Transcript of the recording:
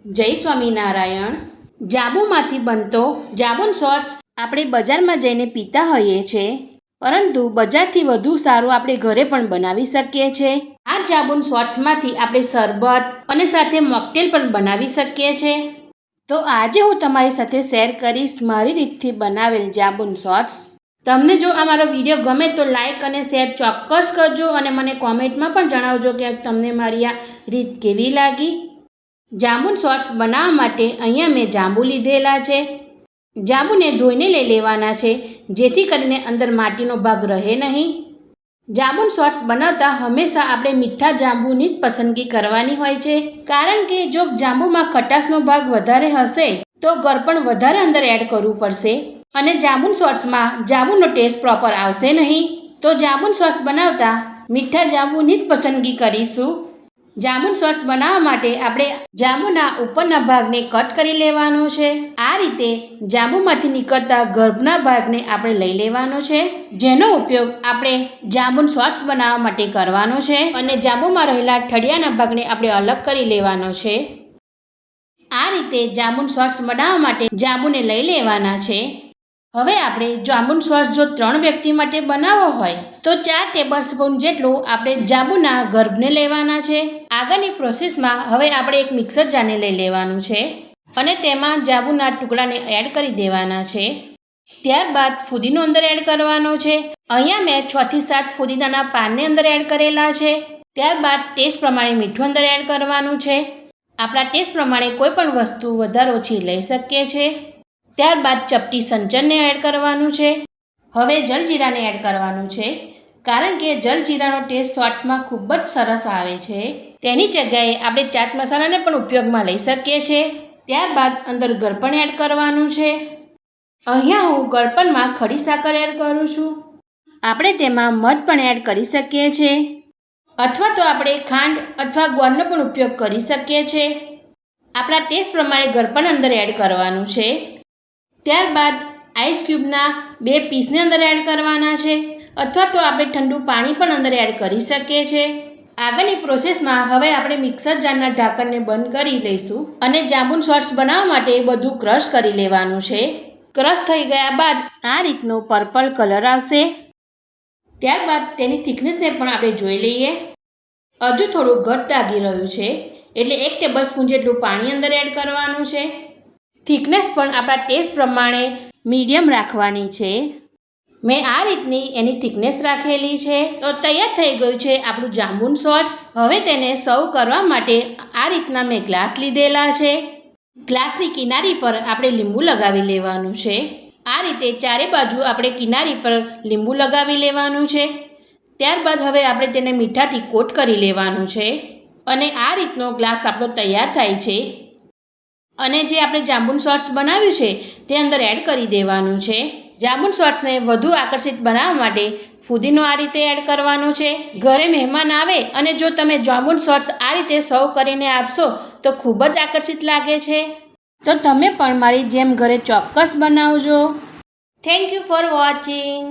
જય સ્વામિનારાયણ। જાંબુમાંથી બનતો જાંબુન શોર્ટ્સ આપણે બજારમાં જઈને પીતા હોઈએ છીએ, પરંતુ બજારથી વધુ સારું આપણે ઘરે પણ બનાવી શકીએ છીએ। આ જાંબુન શોર્ટ્સમાંથી આપણે શરબત અને સાથે મોકટેલ પણ બનાવી શકીએ છીએ। તો આજે હું તમારી સાથે શેર કરીશ મારી રીતથી બનાવેલ જાંબુન શોર્ટ્સ। તમને જો આ મારો વિડીયો ગમે તો લાઈક અને શેર ચોક્કસ કરજો અને મને કોમેન્ટમાં પણ જણાવજો કે તમને મારી આ રીત કેવી લાગી। જાંબુન શોર્ટ્સ બનાવવા માટે અહીંયા મેં જાંબુ લીધેલા છે। જાંબુને ધોઈને લઈ લેવાના છે, જેથી કરીને અંદર માટીનો ભાગ રહે નહીં। જાંબુન શોર્ટ્સ બનાવતા હંમેશા આપણે મીઠા જાંબુની જ પસંદગી કરવાની હોય છે, કારણ કે જો જાંબુમાં ખટાશનો ભાગ વધારે હશે તો ગળપણ વધારે અંદર એડ કરવું પડશે અને જાંબુન શોર્ટ્સમાં જાંબુનો ટેસ્ટ પ્રોપર આવશે નહીં। તો જાંબુન શોર્ટ્સ બનાવતા મીઠા જાંબુની જ પસંદગી કરીશું। જાંબુન શોર્ટ્સ બનાવવા માટે આપણે જાંબુના ઉપરના ભાગને કટ કરી લેવાનો છે। આ રીતે જાંબુમાંથી નીકળતા ગર્ભના ભાગને આપણે લઈ લેવાનો છે, જેનો ઉપયોગ આપણે જાંબુન શોર્ટ્સ બનાવવા માટે કરવાનો છે અને જાંબુમાં રહેલા ઠળિયાના ભાગને આપણે અલગ કરી લેવાનો છે। આ રીતે જાંબુન શોર્ટ્સ બનાવવા માટે જાંબુને લઈ લેવાના છે। હવે આપણે જાંબુન શોર્ટ્સ જો 3 વ્યક્તિ માટે બનાવવો હોય તો 4 ટેબલસ્પૂન જેટલું આપણે જાંબુના ગર્ભને લેવાના છે। આગળની પ્રોસેસમાં હવે આપણે એક મિક્સર જારને લઈ લેવાનું છે અને તેમાં જાંબુના ટુકડાને એડ કરી દેવાના છે। ત્યારબાદ ફુદીનો અંદર એડ કરવાનો છે। અહીંયા મેં 6 થી 7 ફુદીનાના પાનને અંદર એડ કરેલા છે। ત્યારબાદ ટેસ્ટ પ્રમાણે મીઠું અંદર એડ કરવાનું છે। આપણા ટેસ્ટ પ્રમાણે કોઈ પણ વસ્તુ વધારે ઓછી લઈ શકીએ છીએ। ત્યારબાદ ચપટી સંચરને એડ કરવાનું છે। હવે જલજીરાને એડ કરવાનું છે, કારણ કે જલજીરાનો ટેસ્ટ શોર્ટ્સમાં ખૂબ જ સરસ આવે છે। તેની જગ્યાએ આપણે ચાટ મસાલાને પણ ઉપયોગમાં લઈ શકીએ છીએ। ત્યારબાદ અંદર ગળપણ એડ કરવાનું છે। અહીંયા હું ગળપણમાં ખડી સાકર એડ કરું છું। આપણે તેમાં મધ પણ એડ કરી શકીએ છીએ, અથવા તો આપણે ખાંડ અથવા ગોળનો પણ ઉપયોગ કરી શકીએ છીએ। આપણા ટેસ્ટ પ્રમાણે ગળપણ અંદર એડ કરવાનું છે। ત્યારબાદ આઈસ ક્યુબના 2 પીસને અંદર એડ કરવાના છે, અથવા તો આપણે ઠંડુ પાણી પણ અંદર એડ કરી શકીએ છીએ। આગળની પ્રોસેસમાં હવે આપણે મિક્સર જારના ઢાંકણને બંધ કરી લઈશું અને જાંબુન શોર્ટ્સ બનાવવા માટે બધું ક્રશ કરી લેવાનું છે। ક્રશ થઈ ગયા બાદ આ રીતનો પર્પલ કલર આવશે। ત્યારબાદ તેની થિકનેસને પણ આપણે જોઈ લઈએ। હજુ થોડું ઘટ લાગી રહ્યું છે, એટલે 1 ટેબલસ્પૂન જેટલું પાણી અંદર એડ કરવાનું છે। થિકનેસ પણ આપણા ટેસ્ટ પ્રમાણે મીડિયમ રાખવાની છે। મેં આ રીતની એની થિકનેસ રાખેલી છે। તો તૈયાર થઈ ગયું છે આપણું જાંબુન શોર્ટ્સ। હવે તેને સર્વ કરવા માટે આ રીતના મેં ગ્લાસ લીધેલા છે। ગ્લાસની કિનારી પર આપણે લીંબુ લગાવી લેવાનું છે। આ રીતે ચારે બાજુ આપણે કિનારી પર લીંબુ લગાવી લેવાનું છે। ત્યારબાદ હવે આપણે તેને મીઠાથી કોટ કરી લેવાનું છે અને આ રીતનો ગ્લાસ આપણો તૈયાર થાય છે। અને જે આપણે જાંબુન શોર્ટ્સ બનાવ્યું છે તે અંદર એડ કરી દેવાનું છે। જાંબુન શોર્ટ્સને વધુ આકર્ષિત બનાવવા માટે ફુદીનો આ રીતે એડ કરવાનો છે। ઘરે મહેમાન આવે અને જો તમે જાંબુન શોર્ટ્સ આ રીતે સર્વ કરીને આપશો તો ખૂબ જ આકર્ષિત લાગે છે। તો તમે પણ મારી જેમ ઘરે ચોક્કસ બનાવજો। Thank you for watching.